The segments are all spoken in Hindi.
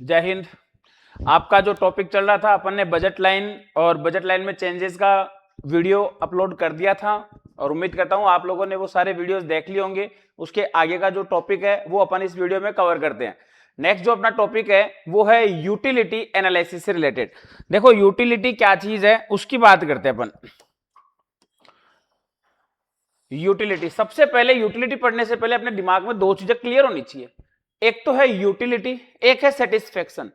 जय हिंद। आपका जो टॉपिक चल रहा था, अपन ने बजट लाइन और बजट लाइन में चेंजेस का वीडियो अपलोड कर दिया था और उम्मीद करता हूं आप लोगों ने वो सारे वीडियोस देख लिए होंगे। उसके आगे का जो टॉपिक है वो अपन इस वीडियो में कवर करते हैं। नेक्स्ट जो अपना टॉपिक है वो है यूटिलिटी एनालिसिस से रिलेटेड। देखो यूटिलिटी क्या चीज है उसकी बात करते हैं अपन। यूटिलिटी, सबसे पहले यूटिलिटी पढ़ने से पहले अपने दिमाग में दो चीजें क्लियर होनी चाहिए। एक तो है यूटिलिटी, एक है सेटिस्फेक्शन।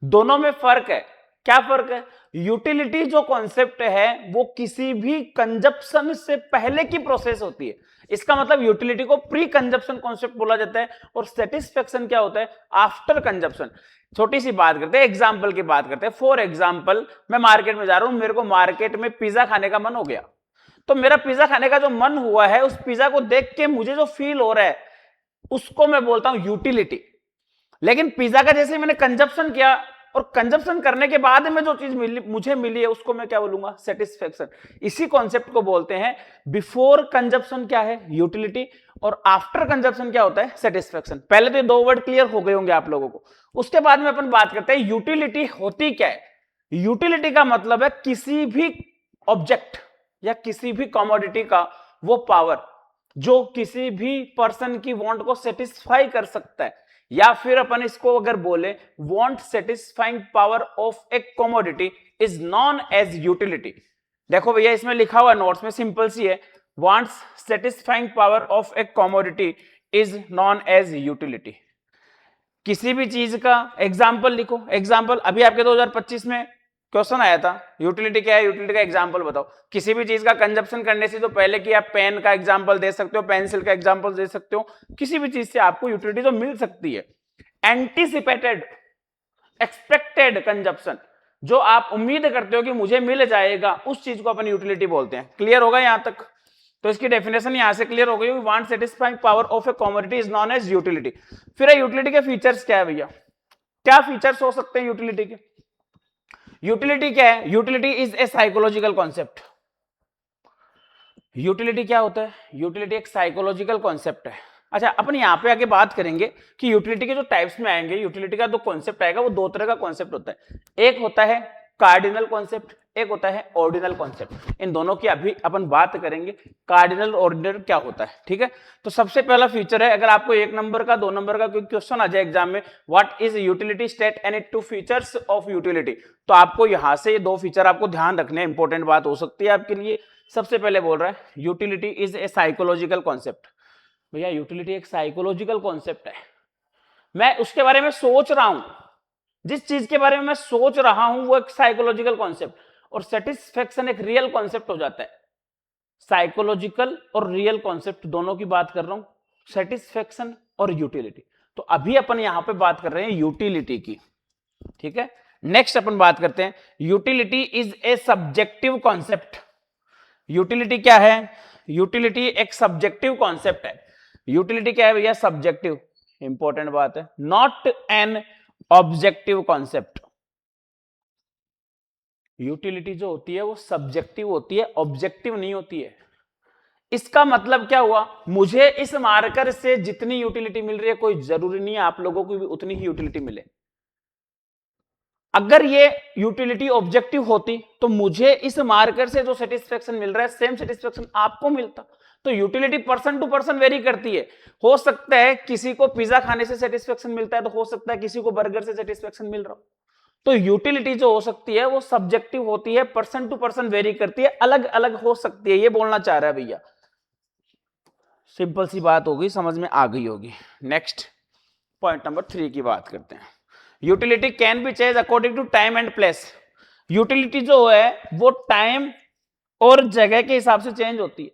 दोनों में फर्क है। क्या फर्क है? यूटिलिटी जो कॉन्सेप्ट है वो किसी भी कंजप्शन से पहले की प्रोसेस होती है। इसका मतलब यूटिलिटी को प्री कंजप्शन कॉन्सेप्ट बोला जाता है और सेटिस्फेक्शन क्या होता है? After consumption. छोटी सी बात करते हैं, एग्जाम्पल की बात करते हैं। फॉर एग्जाम्पल, मैं मार्केट में जा रहा हूं, मेरे को मार्केट में पिज्जा खाने का मन हो गया। तो मेरा पिज्जा खाने का जो मन हुआ है, उस पिज्जा को देख के मुझे जो फील हो रहा है उसको मैं बोलता हूं यूटिलिटी। लेकिन पिज्जा का जैसे मैंने कंजप्शन किया और कंजप्शन करने के बाद में जो चीज मुझे मिली है उसको मैं क्या बोलूंगा? सेटिस्फेक्शन। इसी कॉन्सेप्ट को बोलते हैं बिफोर कंजप्शन क्या है? यूटिलिटी, और आफ्टर कंजप्शन क्या होता है? सेटिस्फेक्शन। पहले तो ये दो वर्ड क्लियर हो गए होंगे आप लोगों को। उसके बाद में अपन बात करते हैं यूटिलिटी होती क्या है। यूटिलिटी का मतलब है किसी भी ऑब्जेक्ट या किसी भी कमोडिटी का वो पावर जो किसी भी पर्सन की वांट को सेटिस्फाई कर सकता है, या फिर अपन इसको अगर बोले want satisfying power of a commodity is known as utility. देखो भैया इसमें लिखा हुआ नोट्स में सिंपल सी है, wants satisfying power of a commodity is known as utility. किसी भी चीज का एग्जाम्पल लिखो। एग्जाम्पल अभी आपके 2025 में क्वेश्चन आया था, यूटिलिटी क्या है, यूटिलिटी का एग्जाम्पल बताओ। किसी भी चीज का कंजप्शन करने से तो पहले कि आप पेन का एग्जाम्पल दे सकते हो, पेंसिल का एग्जाम्पल दे सकते हो, किसी भी चीज से आपको यूटिलिटी तो मिल सकती है। एंटीसिपेटेड, एक्सपेक्टेड कंजप्शन, जो आप उम्मीद करते हो कि मुझे मिल जाएगा, उस चीज को अपन यूटिलिटी बोलते हैं। क्लियर होगा यहां तक? तो इसकी डेफिनेशन यहां से क्लियर हो गई। Want satisfying power of a commodity is known as utility. फिर यूटिलिटी के फीचर्स क्या है भैया? क्या फीचर्स हो सकते हैं यूटिलिटी के? यूटिलिटी क्या है? Utility is a psychological concept. Utility क्या होता है? यूटिलिटी एक साइकोलॉजिकल कॉन्सेप्ट है। अच्छा, अपन यहां पे आगे बात करेंगे कि यूटिलिटी के जो टाइप्स में आएंगे, यूटिलिटी का जो कॉन्सेप्ट आएगा वो दो तरह का कॉन्सेप्ट होता है। एक होता है कार्डिनल कॉन्सेप्ट, एक होता है ऑर्डिनल कॉन्सेप्ट। इन दोनों की अभी अपन बात करेंगे। कार्डिनल ऑर्डिनल क्या होता है, ठीक है। तो सबसे पहला फीचर है, अगर आपको 1 नंबर का 2 नंबर का कोई क्वेश्चन आ जाए एग्जाम में, what is utility, state any 2 features of utility, तो आपको यहां से ये 2 फीचर आपको ध्यान रखने, इंपॉर्टेंट बात हो सकती है आपके लिए। सबसे पहले बोल रहा है utility is a psychological concept. भैया यूटिलिटी एक साइकोलॉजिकल कॉन्सेप्ट है। मैं उसके बारे में सोच रहा हूं, जिस चीज के बारे में मैं सोच रहा हूं वो एक साइकोलॉजिकल कॉन्सेप्ट, और सेटिस्फेक्शन एक रियल कॉन्सेप्ट हो जाता है। साइकोलॉजिकल और रियल कॉन्सेप्ट दोनों की बात कर रहा हूं, सेटिस्फेक्शन और यूटिलिटी। तो अभी अपन यहां पे बात कर रहे हैं यूटिलिटी की, ठीक है। नेक्स्ट अपन बात करते हैं utility is a subjective concept. Utility क्या है? यूटिलिटी एक सब्जेक्टिव कॉन्सेप्ट है। यूटिलिटी क्या है भैया? सब्जेक्टिव। इंपॉर्टेंट बात है, not an objective concept. Utility जो होती है वो सब्जेक्टिव होती है, ऑब्जेक्टिव नहीं होती है। इसका मतलब क्या हुआ? मुझे इस मार्कर से जितनी यूटिलिटी मिल रही है, कोई जरूरी नहीं है आप लोगों को भी उतनी ही यूटिलिटी मिले। अगर ये यूटिलिटी ऑब्जेक्टिव होती तो मुझे इस मार्कर से जो सेटिस्फेक्शन मिल रहा है, सेम सेटिस्फेक्शन आपको मिलता। तो utility person to person vary करती है। हो सकता है किसी को पिज्जा खाने से सेटिस्फेक्शन मिलता है, तो हो सकता है किसी को बर्गर से सेटिस्फेक्शन मिल रहा हो। तो यूटिलिटी जो हो सकती है वो सब्जेक्टिव होती है, पर्सन टू पर्सन वेरी करती है, अलग अलग हो सकती है। ये बोलना चाह रहा है भैया। सिंपल सी बात होगी, समझ में आ गई होगी। नेक्स्ट पॉइंट नंबर 3 की बात करते हैं। Utility can be change according to time and place. Utility जो है वो टाइम और जगह के हिसाब से चेंज होती है।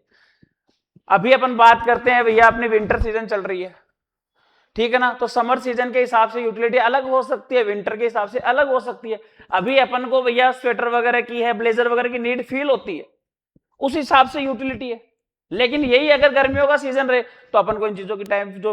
अभी अपन बात करते हैं भैया, अपनी विंटर सीजन चल रही है, ठीक है ना। तो समर सीजन के हिसाब से यूटिलिटी अलग हो सकती है, विंटर के हिसाब से अलग हो सकती है। अभी अपन को भैया स्वेटर वगैरह की है, ब्लेजर वगैरह की नीड फील होती है, उस हिसाब से यूटिलिटी है। लेकिन यही अगर गर्मियों का सीजन रहे तो अपन को इन चीजों की टाइम जो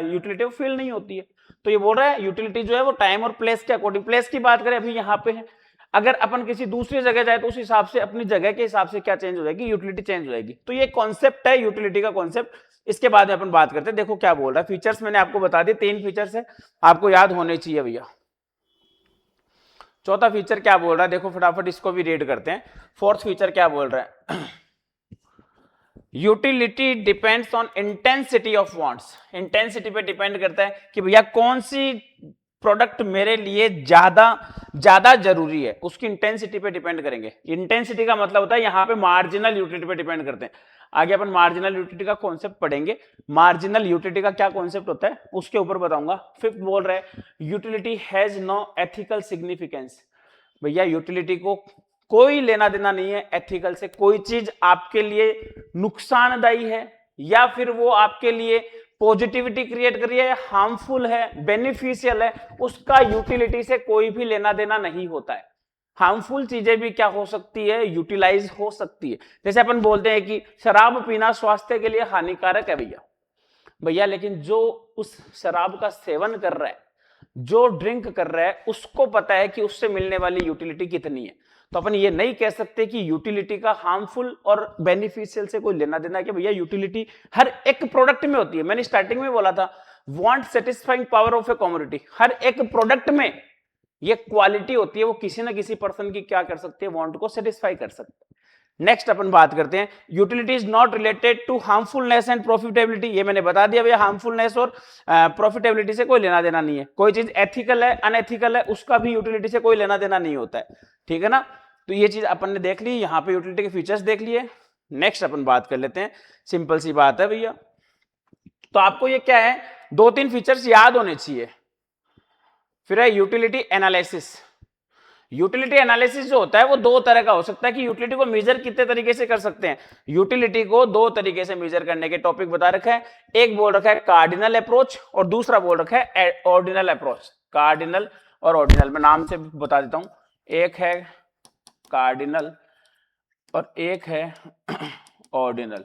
यूटिलिटी वो फील नहीं होती है। तो ये बोल रहा है यूटिलिटी जो है वो टाइम और प्लेस के अकॉर्डिंग। प्लेस की बात करें अभी यहाँ पे है, अगर अपन किसी दूसरी जगह जाए तो उस हिसाब से अपनी जगह के हिसाब से क्या चेंज हो जाएगी? यूटिलिटी चेंज हो जाएगी। तो ये कॉन्सेप्ट है यूटिलिटी का कॉन्सेप्ट। इसके बाद में अपन बात करते हैं। देखो क्या बोल रहा है, फीचर्स मैंने आपको बता दिए, 3 फीचर्स है, आपको याद होने चाहिए भैया। चौथा फीचर क्या बोल रहा है, देखो फटाफट इसको भी रीड करते हैं। फोर्थ फीचर क्या बोल रहा है, utility depends on intensity of wants. Intensity पे डिपेंड करता है कि भैया कौन सी प्रोडक्ट मेरे लिए ज्यादा जरूरी है, उसकी इंटेंसिटी पे डिपेंड करेंगे। इंटेंसिटी का मतलब होता है यहां पे मार्जिनल यूटिलिटी पे डिपेंड करते हैं। आगे अपन मार्जिनल यूटिलिटी का कॉन्सेप्ट पढ़ेंगे। मार्जिनल यूटिलिटी का क्या कॉन्सेप्ट होता है उसके ऊपर बताऊंगा। फिफ्थ बोल रहे हैं utility has no ethical significance. भैया यूटिलिटी को कोई लेना देना नहीं है एथिकल से। कोई चीज आपके लिए नुकसानदायी है या फिर वो आपके लिए पॉजिटिविटी क्रिएट कर रही है, हार्मफुल है, बेनिफिशियल है, उसका यूटिलिटी से कोई भी लेना देना नहीं होता है। हार्मफुल चीजें भी क्या हो सकती है, यूटिलाइज हो सकती है। जैसे अपन बोलते हैं कि शराब पीना स्वास्थ्य के लिए हानिकारक है भैया। भैया लेकिन जो उस शराब का सेवन कर रहा है, जो ड्रिंक कर रहा है, उसको पता है कि उससे मिलने वाली यूटिलिटी कितनी है। तो अपन ये नहीं कह सकते कि यूटिलिटी का हार्मफुल और बेनिफिशियल से कोई लेना देना है कि भैया यूटिलिटी हर एक प्रोडक्ट में होती है। मैंने स्टार्टिंग में बोला था want satisfying power of a commodity. हर एक प्रोडक्ट में ये क्वालिटी होती है, वो किसी ना किसी पर्सन की क्या कर सकती है, वांट को सेटिस्फाई कर सकती है। नेक्स्ट अपन बात करते हैं utility is not related to harmfulness and profitability. ये मैंने बता दिया भैया, हार्मफुलनेस और प्रॉफिटेबिलिटी से कोई लेना देना नहीं है। कोई चीज एथिकल है अनएथिकल है उसका भी यूटिलिटी से कोई लेना देना नहीं होता है, ठीक है ना। तो ये चीज अपन ने देख ली, यहाँ पे यूटिलिटी के फीचर्स देख लिए। नेक्स्ट अपन बात कर लेते हैं, सिंपल सी बात है भैया। तो आपको ये क्या है, 2-3 फीचर्स याद होने चाहिए। फिर है यूटिलिटी एनालिसिस। यूटिलिटी एनालिसिस जो होता है वो 2 तरह का हो सकता है कि यूटिलिटी को मेजर कितने तरीके से कर सकते हैं। यूटिलिटी को 2 तरीके से मेजर करने के टॉपिक बता रखा है। एक बोल रखा है कार्डिनल अप्रोच और दूसरा बोल रखा है ऑर्डिनल अप्रोच। कार्डिनल और ऑर्डिनल मैं नाम से बता देता हूं, एक है कार्डिनल और एक है ऑर्डिनल।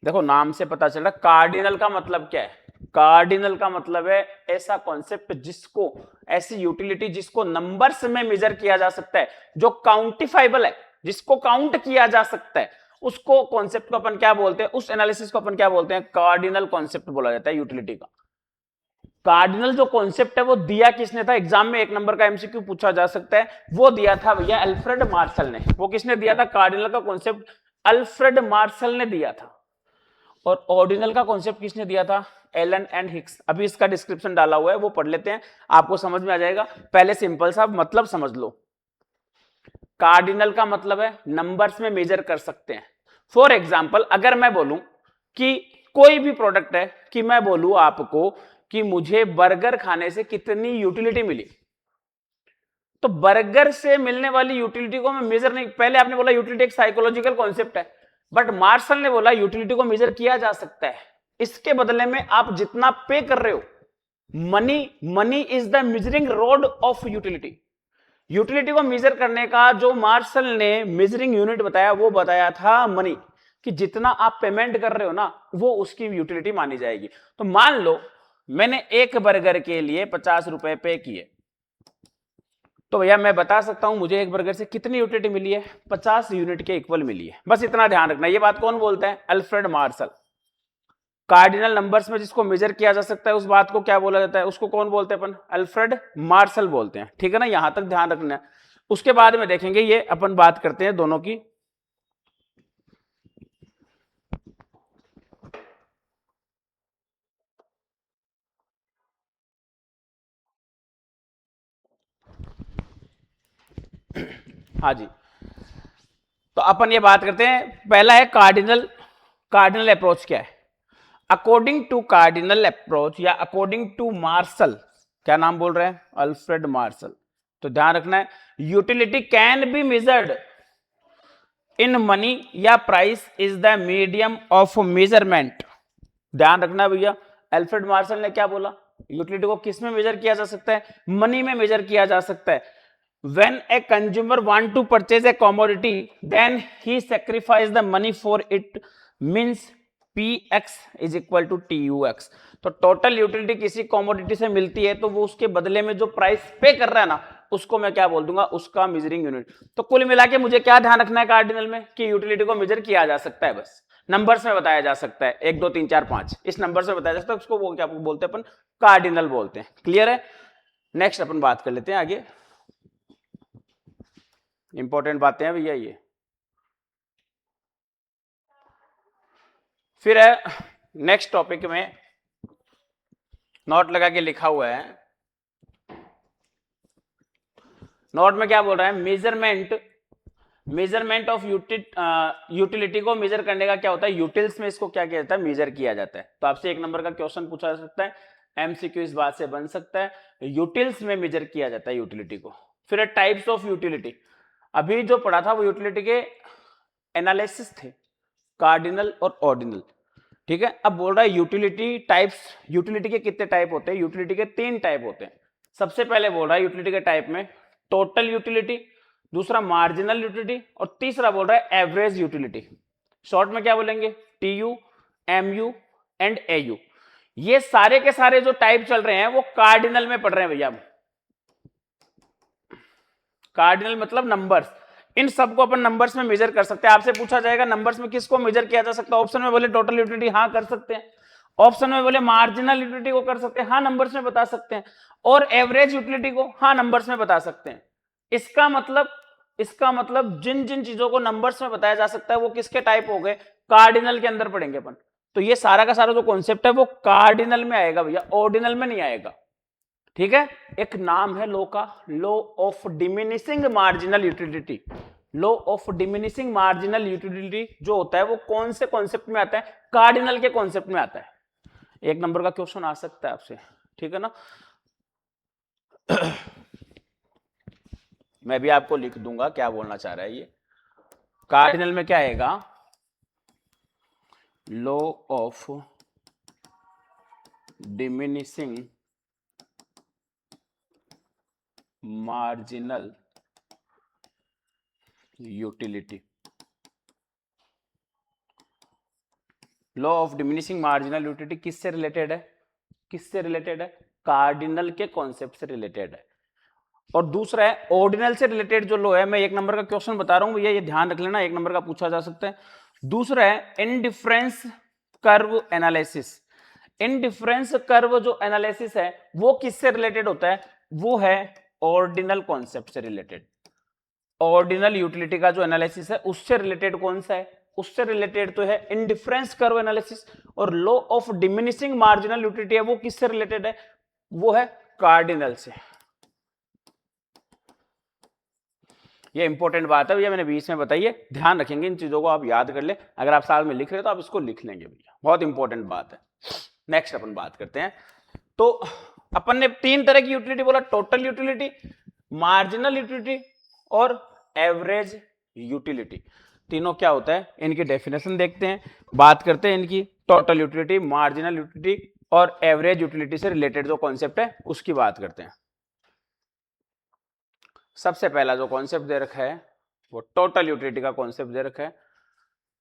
देखो नाम से पता चल रहा है कार्डिनल का मतलब क्या है। कार्डिनल का मतलब है ऐसा कॉन्सेप्ट जिसको, ऐसी यूटिलिटी जिसको नंबर्स में मेजर किया जा सकता है, जो काउंटिफाइबल है, जिसको काउंट किया जा सकता है, उसको कॉन्सेप्ट को अपन क्या बोलते हैं, उस एनालिसिस को अपन क्या बोलते हैं, कार्डिनल कॉन्सेप्ट बोला जाता है यूटिलिटी का। कार्डिनल जो कॉन्सेप्ट है वो दिया किसने था, एग्जाम में 1 नंबर का एमसीक्यू पूछा जा सकता है, वो दिया था भैया अल्फ्रेड मार्शल ने। वो किसने दिया था कार्डिनल का कॉन्सेप्ट, अल्फ्रेड मार्शल ने दिया था। और ऑर्डिनल का कॉन्सेप्ट किसने दिया था, एलन एंड हिक्स। अभी इसका डिस्क्रिप्शन डाला हुआ है, वो पढ़ लेते हैं, आपको समझ में आ जाएगा। पहले सिंपल सा मतलब समझ लो। कार्डिनल का मतलब है नंबर्स में मेजर कर सकते हैं। फॉर एग्जाम्पल अगर मैं बोलूं कि कोई भी प्रोडक्ट है, कि मैं बोलूं आपको कि मुझे बर्गर खाने से कितनी यूटिलिटी मिली, तो बर्गर से मिलने वाली यूटिलिटी को मैं मेजर नहीं, पहले आपने बोला यूटिलिटी एक साइकोलॉजिकल कॉन्सेप्ट है, बट मार्शल ने बोला यूटिलिटी को मेजर किया जा सकता है। इसके बदले में आप जितना पे कर रहे हो, money is the measuring rod of utility. Utility को मेजर करने का जो मार्शल ने मेजरिंग यूनिट बताया, वो बताया था मनी, कि जितना आप पेमेंट कर रहे हो ना, वो उसकी यूटिलिटी मानी जाएगी। तो मान लो मैंने एक बर्गर के लिए 50 रुपए पे किए, तो भैया मैं बता सकता हूं मुझे एक बर्गर से कितनी यूटिलिटी मिली है, 50 यूनिट के इक्वल मिली है। बस इतना ध्यान रखना। ये बात कौन बोलता है, अल्फ्रेड मार्शल। कार्डिनल नंबर्स में जिसको मेजर किया जा सकता है उस बात को क्या बोला जाता है, उसको कौन बोलते हैं अपन, अल्फ्रेड मार्शल बोलते हैं, ठीक है ना। यहां तक ध्यान रखना है। उसके बाद में देखेंगे, ये अपन बात करते हैं दोनों की। हाँ जी, तो अपन ये बात करते हैं, पहला है कार्डिनल अप्रोच क्या है। अकॉर्डिंग टू कार्डिनल अप्रोच या अकॉर्डिंग टू मार्शल, क्या नाम बोल रहे हैं, अल्फ्रेड मार्शल। तो ध्यान रखना है, utility can be measured in money या price is the medium of measurement. ध्यान रखना भैया, अल्फ्रेड मार्शल ने क्या बोला, यूटिलिटी को किस में मेजर किया जा सकता है, मनी में मेजर किया जा सकता है। When a consumer want to purchase a commodity, then he sacrifice the money for it, means Px is equal to TUX। तो टोटल यूटिलिटी किसी कॉमोडिटी से मिलती है तो वो उसके बदले में जो प्राइस पे कर रहा है ना, उसको मैं क्या बोल दूंगा, उसका मेजरिंग यूनिट। तो कुल मिला के मुझे क्या ध्यान रखना है कार्डिनल में, कि यूटिलिटी को मेजर किया जा सकता है, बस नंबर्स में बताया जा सकता है, 1 2 3 4 5 इस नंबर से बताया जा सकता है, उसको वो क्या बोलते हैं अपन, कार्डिनल बोलते हैं। क्लियर है। नेक्स्ट अपन बात कर लेते हैं आगे। इंपॉर्टेंट बातें हैं भैया ये। फिर है नेक्स्ट टॉपिक में नोट लगा के लिखा हुआ है, नोट में क्या बोल रहा है, मेजरमेंट ऑफ यूटिलिटी को मेजर करने का क्या होता है, यूटिल्स में इसको क्या किया जाता है, मेजर किया जाता है। तो आपसे 1 नंबर का क्वेश्चन पूछा जा सकता है, एमसीक्यू इस बात से बन सकता है, यूटिल्स में मेजर किया जाता है यूटिलिटी को। फिर टाइप्स ऑफ यूटिलिटी, अभी जो पढ़ा था वो यूटिलिटी के एनालिसिस थे, कार्डिनल और ऑर्डिनल, ठीक है। अब बोल रहा है यूटिलिटी टाइप्स, यूटिलिटी के कितने टाइप होते हैं, यूटिलिटी के 3 टाइप होते हैं। सबसे पहले बोल रहा है यूटिलिटी के टाइप में टोटल यूटिलिटी, दूसरा मार्जिनल यूटिलिटी और तीसरा बोल रहा है एवरेज यूटिलिटी। शॉर्ट में क्या बोलेंगे, टीयू, एमयू एंड एयू। ये सारे के सारे जो टाइप चल रहे हैं वो कार्डिनल में पढ़ रहे हैं भैया। कार्डिनल मतलब नंबर्स, इन सबको अपन नंबर्स में मेजर कर सकते हैं। आपसे पूछा जाएगा नंबर्स में किसको मेजर किया जा सकता है, ऑप्शन में बोले टोटल यूटिलिटी, हाँ कर सकते हैं। ऑप्शन में बोले मार्जिनल यूटिलिटी को कर सकते हैं, हाँ नंबर्स में बता सकते हैं। और एवरेज यूटिलिटी को हाँ नंबर्स में बता सकते हैं। इसका मतलब जिन जिन चीजों को नंबर्स में बताया जा सकता है वो किसके टाइप हो गए, कार्डिनल के अंदर पढ़ेंगे अपन। तो ये सारा का सारा जो कॉन्सेप्ट है वो कार्डिनल में आएगा भैया, ऑर्डिनल में नहीं आएगा, ठीक है। एक नाम है लॉ का, law of diminishing marginal utility. Law of diminishing marginal utility जो होता है वो कौन से कॉन्सेप्ट में आता है, कार्डिनल के कॉन्सेप्ट में आता है। 1 नंबर का क्वेश्चन आ सकता है आपसे, ठीक है ना। मैं भी आपको लिख दूंगा क्या बोलना चाह रहा है ये। कार्डिनल में क्या आएगा, law of diminishing marginal utility. Law of diminishing marginal utility किससे रिलेटेड है, किससे रिलेटेड है, कार्डिनल के कॉन्सेप्ट से रिलेटेड है। और दूसरा है ऑर्डिनल से रिलेटेड जो लॉ है, मैं 1 नंबर का क्वेश्चन बता रहा हूं भैया, ये ध्यान रख लेना, 1 नंबर का पूछा जा सकता है। दूसरा है indifference curve analysis. Indifference curve जो एनालिसिस है वो किससे रिलेटेड होता है, वो है ऑर्डिनल कॉन्सेप्ट से रिलेटेड। ऑर्डिनल यूटिलिटी का जो एनालिसिस है उससे रिलेटेड कौन सा है, उससे रिलेटेड तो है इनडिफरेंस कर्व एनालिसिस। और law of diminishing marginal utility है वो किससे रिलेटेड है, वो है कार्डिनल से। ये इंपॉर्टेंट बात है भैया, मैंने बीच में बताई है, ध्यान रखेंगे इन चीजों को, आप याद कर ले। अगर आप साल में लिख रहे हो तो आप इसको लिख लेंगे भैया, बहुत इंपॉर्टेंट बात है। नेक्स्ट अपन बात करते हैं, तो अपन ने 3 तरह की यूटिलिटी बोला, टोटल यूटिलिटी, मार्जिनल यूटिलिटी और एवरेज यूटिलिटी। तीनों क्या होता है, इनकी डेफिनेशन देखते हैं, बात करते हैं इनकी। टोटल यूटिलिटी, मार्जिनल यूटिलिटी और एवरेज यूटिलिटी से रिलेटेड जो कॉन्सेप्ट है उसकी बात करते हैं। सबसे पहला जो कॉन्सेप्ट दे रखा है वो टोटल यूटिलिटी का कॉन्सेप्ट दे रखा है।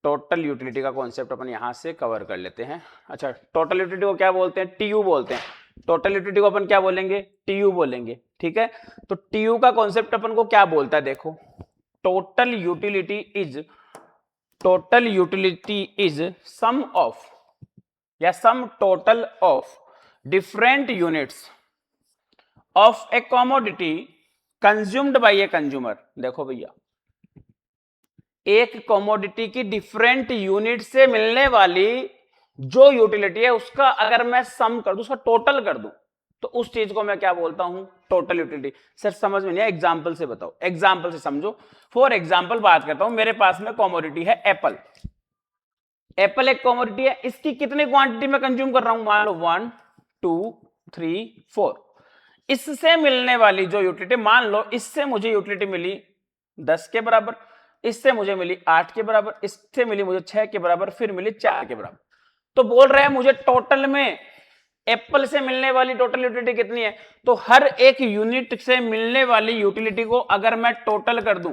टोटल यूटिलिटी का कॉन्सेप्ट अपन यहां से कवर कर लेते हैं। अच्छा, टोटल यूटिलिटी को क्या बोलते हैं, टीयू बोलते हैं। टोटल यूटिलिटी को अपन क्या बोलेंगे, टीयू बोलेंगे, ठीक है। तो टीयू का कॉन्सेप्ट अपन को क्या बोलता है, देखो, total utility is sum of या sum total of different units of a commodity consumed by a consumer. देखो भैया, एक कमोडिटी की डिफरेंट यूनिट से मिलने वाली जो यूटिलिटी है उसका अगर मैं सम कर दूं, उसका टोटल कर दूं, तो उस चीज को मैं क्या बोलता हूं, टोटल यूटिलिटी। सर समझ में नहीं आया, एग्जांपल से बताओ, एग्जांपल से समझो। फॉर एग्जांपल बात करता हूं, मेरे पास में कमोडिटी है एप्पल। एप्पल एक कमोडिटी है, इसकी कितनी क्वांटिटी में कंज्यूम कर रहा हूं, मान लो 1 2 3 4। इससे मिलने वाली जो यूटिलिटी, मान लो इससे मुझे यूटिलिटी मिली 10 के बराबर, इससे मुझे मिली 8 के बराबर, इससे मिली मुझे 6 के बराबर, फिर मिली 4 के बराबर। तो बोल रहे हैं मुझे टोटल में एप्पल से मिलने वाली टोटल यूटिलिटी कितनी है, तो हर एक यूनिट से मिलने वाली यूटिलिटी को अगर मैं टोटल कर दूं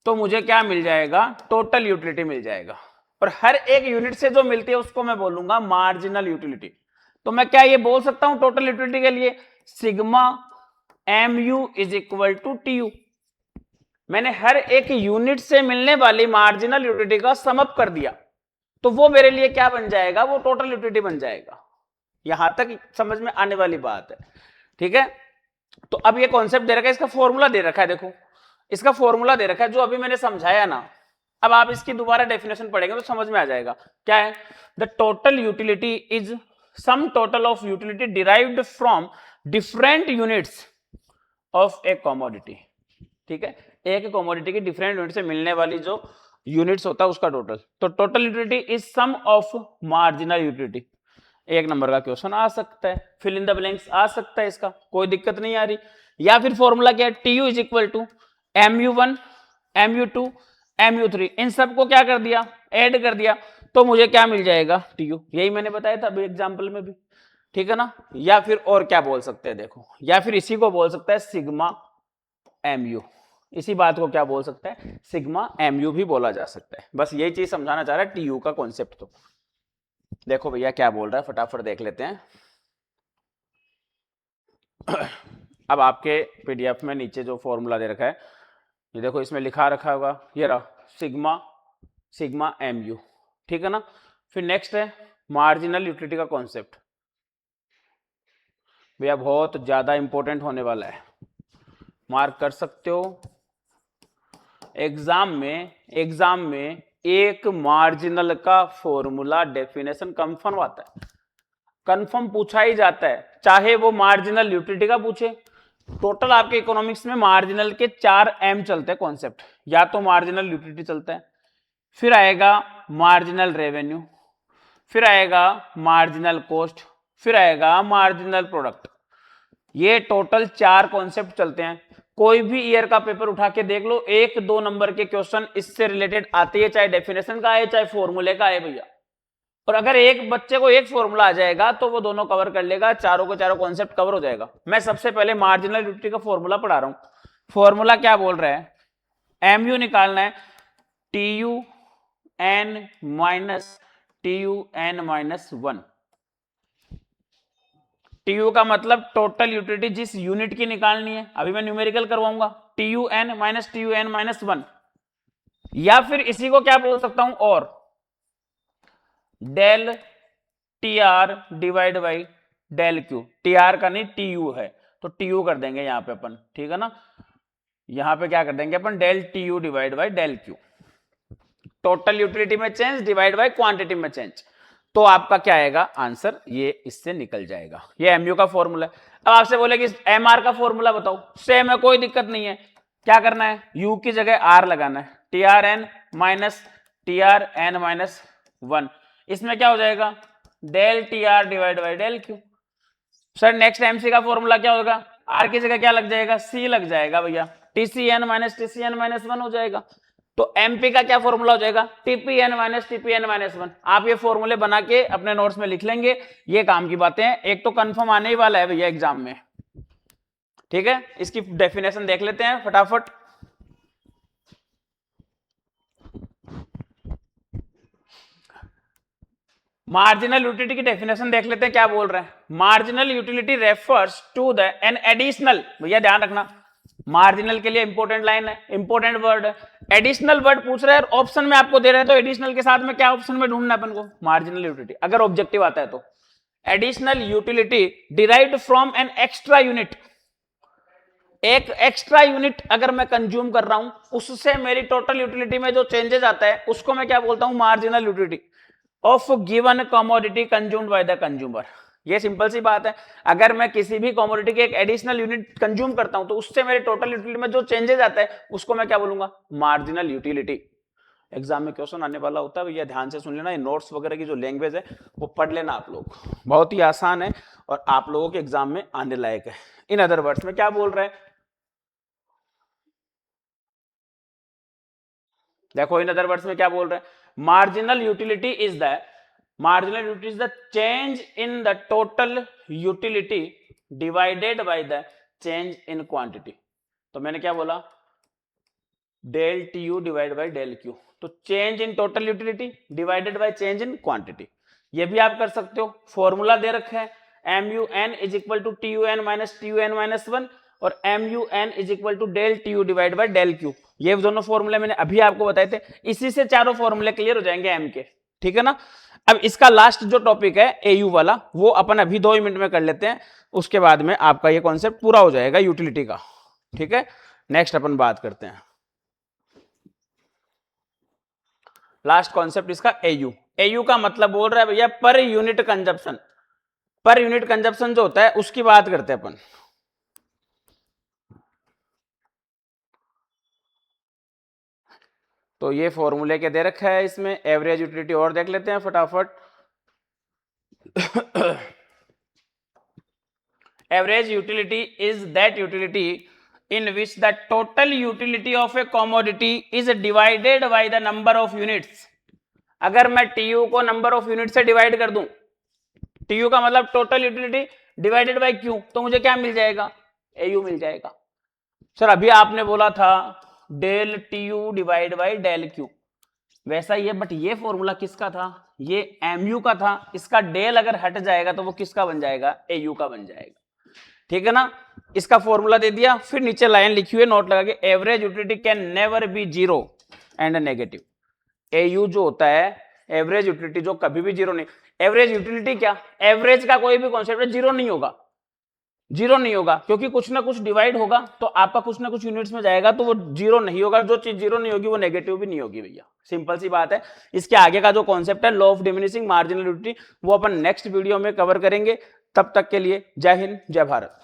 तो मुझे क्या मिल जाएगा, टोटल यूटिलिटी मिल जाएगा। और हर एक यूनिट से जो मिलती है उसको मैं बोलूंगा मार्जिनल यूटिलिटी। तो मैं क्या ये बोल सकता हूं टोटल यूटिलिटी के लिए, sigma mu is equal to TU. मैंने हर एक यूनिट से मिलने वाली मार्जिनल यूटिलिटी का सम अप कर दिया, तो वो मेरे लिए क्या बन जाएगा, वो टोटल यूटिलिटी बन जाएगा। यहां तक समझ में आने वाली बात है, ठीक है। तो अब ये कॉन्सेप्ट दे रखा है, इसका फॉर्मूला दे रखा है, देखो इसका फॉर्मूला दे रखा है जो अभी मैंने समझाया ना, अब आप इसकी दोबारा डेफिनेशन पढ़ेंगे तो समझ में आ जाएगा। क्या है? The total utility is some total of utility derived from different units of a commodity. ठीक है, एक कमोडिटी की डिफरेंट यूनिट से मिलने वाली जो यूनिट्स होता है उसका टोटल। तो total utility is sum of marginal utility. एक नंबर का क्वेश्चन आ सकता है, फिल इन द ब्लैंक्स आ सकता है, इसका कोई दिक्कत नहीं आ रही। या फिर फॉर्मूला क्या है? TU is equal to MU1 MU2 MU3, इन सबको क्या कर दिया? ऐड कर दिया, तो मुझे क्या मिल जाएगा? टीयू। यही मैंने बताया था अभी एग्जाम्पल में भी, ठीक है ना। या फिर और क्या बोल सकते हैं देखो, या फिर इसी को बोल सकता है सिग्मा MU। इसी बात को क्या बोल सकता है? सिग्मा MU भी बोला जा सकता है। बस यही चीज समझाना चाह रहा है टीयू का कॉन्सेप्ट। तो देखो भैया क्या बोल रहा है, फटाफट देख लेते हैं। अब आपके पीडीएफ में नीचे जो फॉर्मूला दे रखा है, ये देखो इसमें लिखा रखा होगा, ये रहा सिग्मा MU, ठीक है ना। फिर नेक्स्ट है मार्जिनल यूटिलिटी का कॉन्सेप्ट। भैया बहुत ज्यादा इंपॉर्टेंट होने वाला है, मार्क कर सकते हो। एग्जाम में एक मार्जिनल का फॉर्मूला डेफिनेशन कंफर्म आता है, कंफर्म पूछा ही जाता है, चाहे वो मार्जिनल यूटिलिटी का पूछे। टोटल आपके इकोनॉमिक्स में मार्जिनल के 4 M चलते हैं कॉन्सेप्ट। या तो मार्जिनल यूटिलिटी चलता है, फिर आएगा मार्जिनल रेवेन्यू, फिर आएगा मार्जिनल कॉस्ट, फिर आएगा मार्जिनल प्रोडक्ट। ये टोटल 4 कॉन्सेप्ट चलते हैं। कोई भी ईयर का पेपर उठा के देख लो, 1-2 नंबर के क्वेश्चन इससे रिलेटेड आते हैं, चाहे डेफिनेशन का आए चाहे फॉर्मूले का आए भैया। और अगर एक बच्चे को एक फॉर्मूला आ जाएगा तो वो दोनों कवर कर लेगा, चारों के चारों कॉन्सेप्ट कवर हो जाएगा। मैं सबसे पहले मार्जिनल यूटिलिटी का फॉर्मूला पढ़ा रहा हूं। फॉर्मूला क्या बोल रहा है? MU निकालना है TUN माइनस TUN-1। TU का मतलब टोटल यूटिलिटी जिस यूनिट की निकालनी है, अभी मैं न्यूमेरिकल करवाऊंगा, TUN माइनस TUN-1। या फिर इसी को क्या बोल सकता हूं, और del TR divide by del Q। TR का नहीं TU है, तो TU कर देंगे यहां पे अपन, ठीक है ना। यहां पे क्या कर देंगे अपन? Del TU divide by del Q। Total utility में चेंज डिवाइड बाई क्वांटिटी में चेंज, तो आपका क्या आएगा आंसर? ये इससे निकल जाएगा। ये MU का फॉर्मूला है। अब आपसे बोले कि MR का फॉर्मूला बताओ, सेम है, कोई दिक्कत नहीं है। क्या करना है? U की जगह R लगाना है, TRN माइनस TRN-1। इसमें क्या हो जाएगा? Del TR divide by del Q। Sir next MC का फॉर्मूला क्या होगा? R की जगह क्या लग जाएगा? C लग जाएगा भैया, TCN माइनस TCN-1 हो जाएगा। तो MP का क्या फॉर्मूला हो जाएगा? TPN minus TPN-1। आप ये फॉर्मूले बना के अपने नोट्स में लिख लेंगे, ये काम की बातें हैं। एक तो कंफर्म आने ही वाला है भैया एग्जाम में, ठीक है। इसकी डेफिनेशन देख लेते हैं फटाफट। मार्जिनल यूटिलिटी की डेफिनेशन देख लेते हैं, क्या बोल रहे हैं। Marginal utility refers to the an additional, भैया ध्यान रखना, मार्जिनल के लिए इंपॉर्टेंट लाइन है, इंपॉर्टेंट वर्ड है। एडिशनल वर्ड पूछ रहे हैं, ऑप्शन में आपको दे रहे हैं, तो एडिशनल के साथ में क्या ऑप्शन में ढूंढना अपन को? मार्जिनल यूटिलिटी, अगर ऑब्जेक्टिव आता है तो। Additional utility derived from an extra unit, एक एक्स्ट्रा यूनिट अगर मैं कंज्यूम कर रहा हूं, उससे मेरी टोटल यूटिलिटी में जो चेंजेस आता है उसको मैं क्या बोलता हूं? Marginal utility of given commodity consumed by the consumer. ये सिंपल सी बात है, अगर मैं किसी भी कमोडिटी के एक एडिशनल यूनिट कंज्यूम करता हूं तो उससे मेरे टोटल यूटिलिटी में जो चेंजेस आता है उसको मैं क्या बोलूंगा? Marginal utility. एग्जाम में क्वेश्चन आने वाला होता है, भैया ध्यान से सुन लेना। ये नोट्स वगैरह की जो लैंग्वेज है वो पढ़ लेना आप लोग, बहुत ही आसान है और आप लोगों के एग्जाम में आने लायक है। इन अदर वर्ड्स में क्या बोल रहे हैं देखो, इन अदर वर्ड्स में क्या बोल रहे हैं? Marginal utility is the change in the total utility divided by the change in quantity. तो मैंने क्या बोला? Del TU divide by del Q। तो change in total utility divided by change in quantity, ये भी आप कर सकते हो। फॉर्मूला दे रखा है, MUN is equal to TUN minus TUN-1 और MUN is equal to del TU divide by del Q। ये दोनों फॉर्मूले मैंने अभी आपको बताए थे, इसी से चारों फॉर्मूले क्लियर हो जाएंगे M के, ठीक है ना। अब इसका लास्ट जो टॉपिक है AU वाला, वो अपन अभी 2 मिनट में कर लेते हैं, उसके बाद में आपका ये कॉन्सेप्ट पूरा हो जाएगा यूटिलिटी का, ठीक है। नेक्स्ट अपन बात करते हैं लास्ट कॉन्सेप्ट इसका एयू। एयू का मतलब बोल रहा है भैया per unit consumption. Per unit consumption जो होता है उसकी बात करते हैं अपन। तो ये फॉर्मूले के दे रखा है इसमें, एवरेज यूटिलिटी और देख लेते हैं फटाफट। Average utility is that utility in which the total utility of a commodity is divided by the number of units। अगर मैं TU को नंबर ऑफ यूनिट से डिवाइड कर दूं, TU का मतलब total utility divided bye Q, तो मुझे क्या मिल जाएगा? AU मिल जाएगा। सर अभी आपने बोला था del TU divide by del Q, वैसा ही है, बट ये फॉर्मूला किसका था? ये MU का था। इसका डेल अगर हट जाएगा तो वो किसका बन जाएगा? AU का बन जाएगा। ठीक है ना? इसका फॉर्मूला दे दिया, फिर नीचे लाइन लिखी हुई है नोट लगा के, average utility can never be zero and negative. AU जो होता है एवरेज यूटिलिटी, जो कभी भी जीरो नहीं। एवरेज यूटिलिटी क्या? एवरेज का कोई भी कॉन्सेप्ट है जीरो नहीं होगा, जीरो नहीं होगा, क्योंकि कुछ ना कुछ डिवाइड होगा तो आपका कुछ ना कुछ यूनिट्स में जाएगा, तो वो जीरो नहीं होगा। जो चीज जीरो नहीं होगी वो नेगेटिव भी नहीं होगी भैया, सिंपल सी बात है। इसके आगे का जो कॉन्सेप्ट है law of diminishing marginal utility, वो अपन नेक्स्ट वीडियो में कवर करेंगे। तब तक के लिए जय हिंद, जय भारत।